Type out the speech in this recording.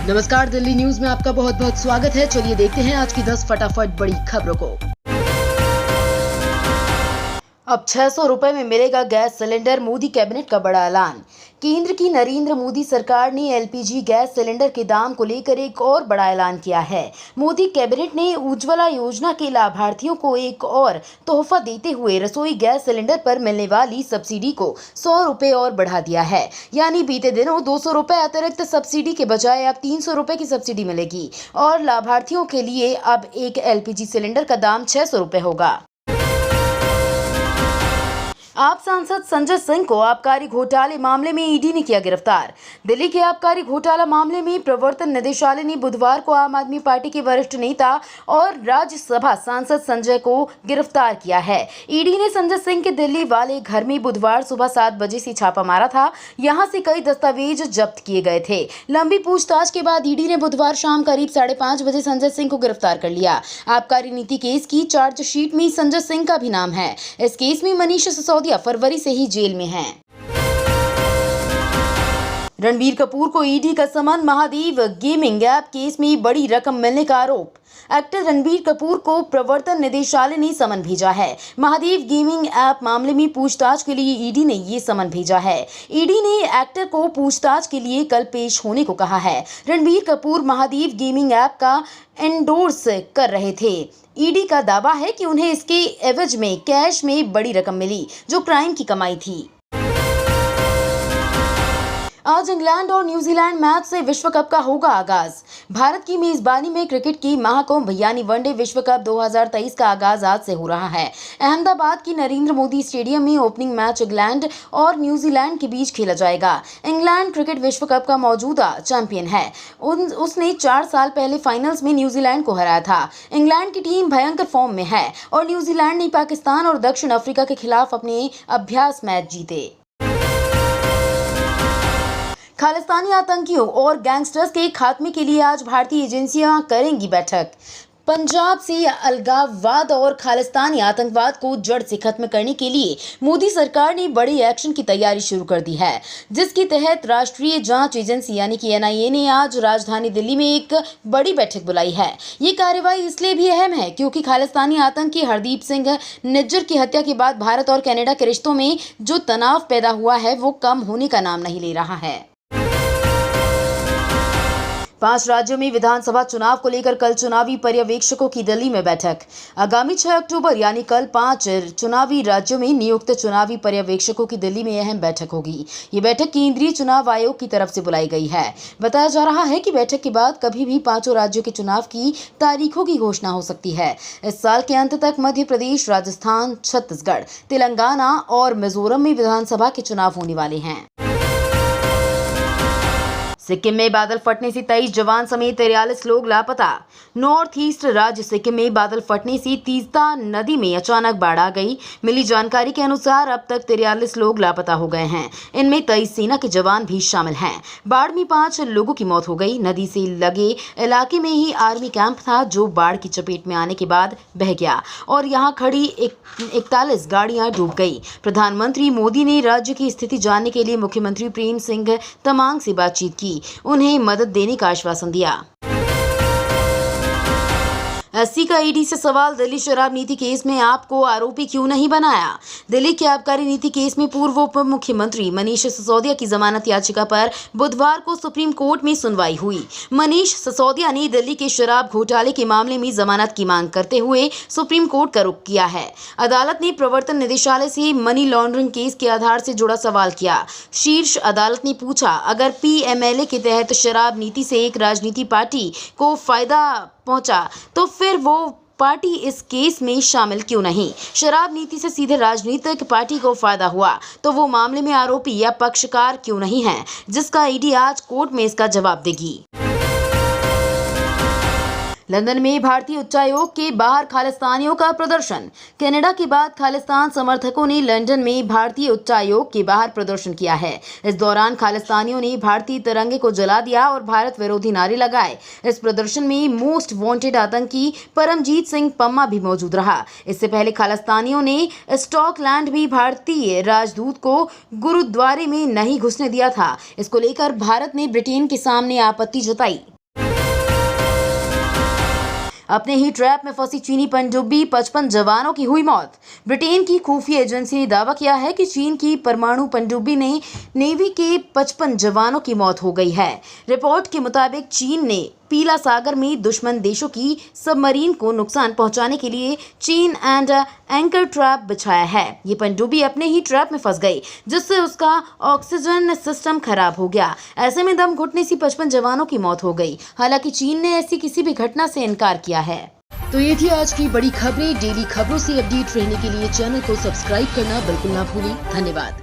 नमस्कार, दिल्ली न्यूज में आपका बहुत बहुत स्वागत है। चलिए देखते हैं आज की 10 फटाफट बड़ी खबरों को। अब 600 रुपए में मिलेगा गैस सिलेंडर, मोदी कैबिनेट का बड़ा ऐलान। केंद्र की नरेंद्र मोदी सरकार ने एलपीजी गैस सिलेंडर के दाम को लेकर एक और बड़ा ऐलान किया है। मोदी कैबिनेट ने उज्ज्वला योजना के लाभार्थियों को एक और तोहफा देते हुए रसोई गैस सिलेंडर पर मिलने वाली सब्सिडी को 100 रुपए और बढ़ा दिया है। यानी बीते दिनों 200 रुपए अतिरिक्त सब्सिडी के बजाय अब 300 रुपए की सब्सिडी मिलेगी और लाभार्थियों के लिए अब एक एलपीजी सिलेंडर का दाम 600 रुपए होगा। आप सांसद संजय सिंह को आबकारी घोटाले मामले में ईडी ने किया गिरफ्तार। दिल्ली के आबकारी घोटाला मामले में प्रवर्तन निदेशालय ने बुधवार को आम आदमी पार्टी के वरिष्ठ नेता और राज्यसभा सांसद संजय को गिरफ्तार किया है। ईडी ने संजय सिंह के दिल्ली वाले घर में बुधवार सुबह 7 बजे से छापा मारा था। यहां से कई दस्तावेज जब्त किए गए थे। लंबी पूछताछ के बाद ईडी ने बुधवार शाम करीब 5:30 बजे संजय सिंह को गिरफ्तार कर लिया। आबकारी नीति केस की चार्जशीट में संजय सिंह का भी नाम है। इस केस में मनीष सिसोदिया फरवरी से ही जेल में हैं। रणबीर कपूर को ईडी का समन, महादेव गेमिंग ऐप केस में बड़ी रकम मिलने का आरोप। एक्टर रणबीर कपूर को प्रवर्तन निदेशालय ने समन भेजा है। महादेव गेमिंग ऐप मामले में पूछताछ के लिए ईडी ने ये समन भेजा है। ईडी ने एक्टर को पूछताछ के लिए कल पेश होने को कहा है। रणबीर कपूर महादेव गेमिंग ऐप का एंडोर्स कर रहे थे। ईडी का दावा है कि उन्हें इसके एवज में कैश में बड़ी रकम मिली, जो क्राइम की कमाई थी। आज इंग्लैंड और न्यूजीलैंड मैच से विश्व कप का होगा आगाज। भारत की मेजबानी में क्रिकेट की महाकुंभ यानी वनडे विश्व कप 2023 का आगाज आज से हो रहा है। अहमदाबाद की नरेंद्र मोदी स्टेडियम में ओपनिंग मैच इंग्लैंड और न्यूजीलैंड के बीच खेला जाएगा। इंग्लैंड क्रिकेट विश्व कप का मौजूदा चैंपियन है। उसने 4 साल पहले फाइनल्स में न्यूजीलैंड को हराया था। इंग्लैंड की टीम भयंकर फॉर्म में है और न्यूजीलैंड ने पाकिस्तान और दक्षिण अफ्रीका के खिलाफ अपने अभ्यास मैच जीते। खालिस्तानी आतंकियों और गैंगस्टर्स के खात्मे के लिए आज भारतीय एजेंसियां करेंगी बैठक। पंजाब से अलगाववाद और खालिस्तानी आतंकवाद को जड़ से खत्म करने के लिए मोदी सरकार ने बड़े एक्शन की तैयारी शुरू कर दी है, जिसके तहत राष्ट्रीय जांच एजेंसी यानी कि एनआईए ने आज राजधानी दिल्ली में एक बड़ी बैठक बुलाई है। ये कार्रवाई इसलिए भी अहम है क्योंकि खालिस्तानी आतंकी हरदीप सिंह निज्जर की हत्या के बाद भारत और कनाडा के रिश्तों में जो तनाव पैदा हुआ है वो कम होने का नाम नहीं ले रहा है। 5 राज्यों में विधानसभा चुनाव को लेकर कल चुनावी पर्यवेक्षकों की दिल्ली में बैठक। आगामी 6 अक्टूबर यानी कल 5 चुनावी राज्यों में नियुक्त चुनावी पर्यवेक्षकों की दिल्ली में अहम बैठक होगी। ये बैठक केंद्रीय चुनाव आयोग की तरफ से बुलाई गई है। बताया जा रहा है कि बैठक के बाद कभी भी 5 राज्यों के चुनाव की तारीखों की घोषणा हो सकती है। इस साल के अंत तक मध्य प्रदेश, राजस्थान, छत्तीसगढ़, तेलंगाना और मिजोरम में विधानसभा के चुनाव होने वाले हैं। सिक्किम में बादल फटने से 23 जवान समेत 43 लोग लापता। नॉर्थ ईस्ट राज्य सिक्किम में बादल फटने से तीस्ता नदी में अचानक बाढ़ आ गई। मिली जानकारी के अनुसार अब तक 43 लोग लापता हो गए हैं। इनमें 23 सेना के जवान भी शामिल हैं। बाढ़ में 5 लोगों की मौत हो गई। नदी से लगे इलाके में ही आर्मी कैंप था जो बाढ़ की चपेट में आने के बाद बह गया और यहाँ खड़ी 41 गाड़ियां डूब गई। प्रधानमंत्री मोदी ने राज्य की स्थिति जानने के लिए मुख्यमंत्री प्रेम सिंह तमांग से बातचीत की। उन्हें मदद देने का आश्वासन दिया। एससी का ईडी से सवाल, दिल्ली शराब नीति केस में आपको आरोपी क्यों नहीं बनाया। दिल्ली के आबकारी नीति केस में पूर्व उप मुख्यमंत्री मनीष सिसोदिया की जमानत याचिका पर बुधवार को सुप्रीम कोर्ट में सुनवाई हुई। मनीष सिसोदिया ने दिल्ली के शराब घोटाले के मामले में जमानत की मांग करते हुए सुप्रीम कोर्ट का रुख किया है। अदालत ने प्रवर्तन निदेशालय से मनी लॉन्ड्रिंग केस के आधार से जुड़ा सवाल किया। शीर्ष अदालत ने पूछा, अगर पीएमएलए के तहत शराब नीति से एक राजनीतिक पार्टी को फायदा पहुंचा तो फिर वो पार्टी इस केस में शामिल क्यों नहीं। शराब नीति से सीधे राजनीतिक पार्टी को फायदा हुआ तो वो मामले में आरोपी या पक्षकार क्यों नहीं है, जिसका ईडी आज कोर्ट में इसका जवाब देगी। लंदन में भारतीय उच्चायोग के बाहर खालिस्तानियों का प्रदर्शन। कनाडा के बाद खालिस्तान समर्थकों ने लंदन में भारतीय उच्चायोग के बाहर प्रदर्शन किया है। इस दौरान खालिस्तानियों ने भारतीय तिरंगे को जला दिया और भारत विरोधी नारे लगाए। इस प्रदर्शन में मोस्ट वांटेड आतंकी परमजीत सिंह पम्मा भी मौजूद रहा। इससे पहले खालिस्तानियों ने स्कॉटलैंड में भारतीय राजदूत को गुरुद्वारे में नहीं घुसने दिया था। इसको लेकर भारत ने ब्रिटेन के सामने आपत्ति जताई। अपने ही ट्रैप में फंसी चीनी पनडुब्बी 55 जवानों की हुई मौत। ब्रिटेन की खुफिया एजेंसी ने दावा किया है कि चीन की परमाणु पनडुब्बी ने नेवी के 55 जवानों की मौत हो गई है। रिपोर्ट के मुताबिक चीन ने पीला सागर में दुश्मन देशों की सबमरीन को नुकसान पहुंचाने के लिए चीन एंड एंकर ट्रैप बिछाया है। ये पनडुब्बी अपने ही ट्रैप में फंस गई, जिससे उसका ऑक्सीजन सिस्टम खराब हो गया। ऐसे में दम घुटने से 55 जवानों की मौत हो गई। हालांकि चीन ने ऐसी किसी भी घटना से इनकार किया है। तो ये थी आज की बड़ी खबरें। डेली खबरों से अपडेट रहने के लिए चैनल को सब्सक्राइब करना बिल्कुल ना भूलें। धन्यवाद।